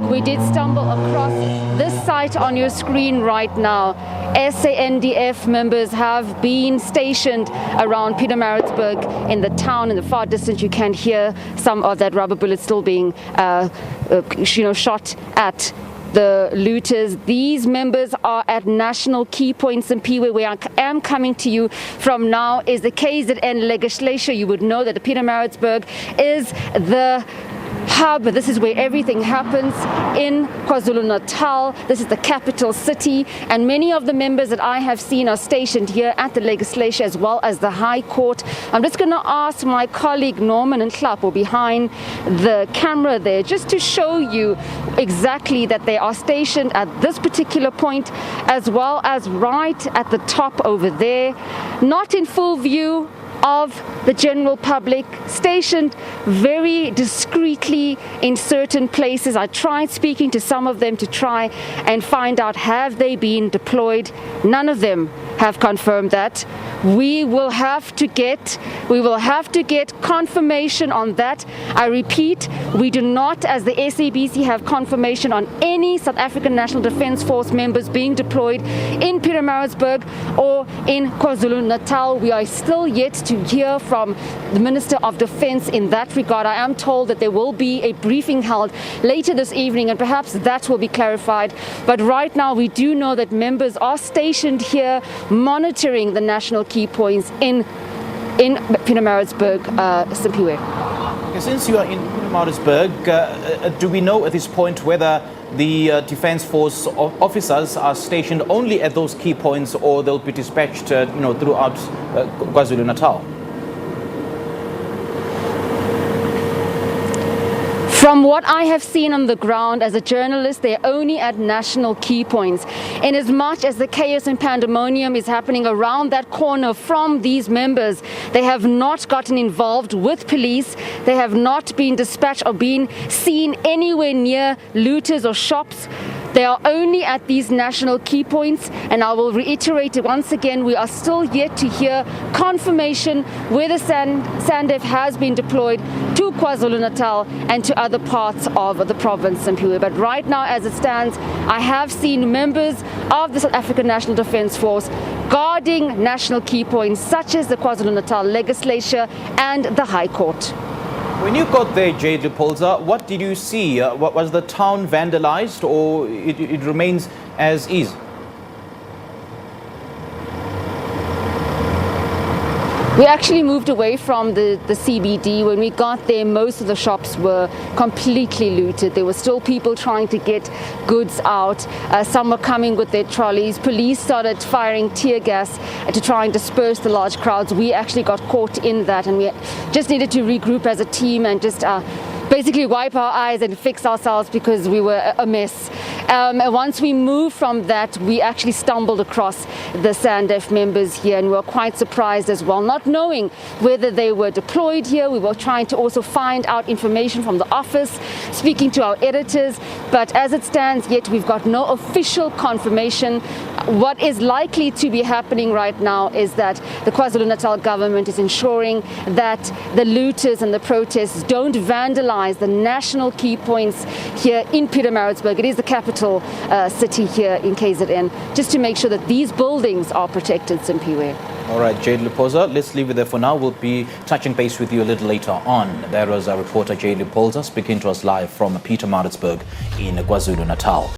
We did stumble across this site on your screen right now. SANDF members have been stationed around Pietermaritzburg in the town. In the far distance, you can hear some of that rubber bullet still being shot at the looters. These members are at national key points in Piwe. Where I am coming to you from now is the KZN legislature. You would know that the Pietermaritzburg is the hub. This is where everything happens in KwaZulu-Natal. This is the capital city, and many of the members that I have seen are stationed here at the legislature as well as the High Court. I'm just going to ask my colleague Norman and Klapo behind the camera there just to show you exactly that they are stationed at this particular point, as well as right at the top over there, not in full view of the general public, stationed very discreetly in certain places. I tried speaking to some of them to try and find out, have they been deployed? None of them have confirmed that. We will have to get confirmation on that. I repeat, we do not, as the SABC, have confirmation on any South African National Defence Force members being deployed in Pietermaritzburg or in KwaZulu-Natal. We are still yet to hear from the Minister of Defence in that regard. I am told that there will be a briefing held later this evening, and perhaps that will be clarified. But right now, we do know that members are stationed here monitoring the national key points in Pietermaritzburg, Simpiwe. Since you are in Pietermaritzburg, do we know at this point whether the Defence Force officers are stationed only at those key points, or they'll be dispatched throughout KwaZulu-Natal? From what I have seen on the ground as a journalist, they're only at national key points. In as much as the chaos and pandemonium is happening around that corner from these members, they have not gotten involved with police. They have not been dispatched or been seen anywhere near looters or shops. They are only at these national key points, and I will reiterate it once again, we are still yet to hear confirmation whether SANDF has been deployed to KwaZulu-Natal and to other parts of the province, Simpiwe. But right now, as it stands, I have seen members of the South African National Defence Force guarding national key points such as the KwaZulu-Natal legislature and the High Court. When you got there, Jade Lipolza, what did you see? What was the town vandalized, or it remains as is? We actually moved away from the CBD. When we got there, most of the shops were completely looted. There were still people trying to get goods out. Some were coming with their trolleys. Police started firing tear gas to try and disperse the large crowds. We actually got caught in that, and we just needed to regroup as a team and just basically wipe our eyes and fix ourselves because we were a mess. And once we moved from that, we actually stumbled across the SANDF members here, and we were quite surprised as well, not knowing whether they were deployed here. We were trying to also find out information from the office, speaking to our editors, but as it stands, yet we've got no official confirmation. What is likely to be happening right now is that the KwaZulu-Natal government is ensuring that the looters and the protests don't vandalize the national key points here in Pietermaritzburg. It is the capital city here in KZN, just to make sure that these buildings are protected, Simpiwe. All right, Jade Lipolza, let's leave it there for now. We'll be touching base with you a little later on. There was our reporter Jade Lipolza speaking to us live from Pietermaritzburg in KwaZulu-Natal.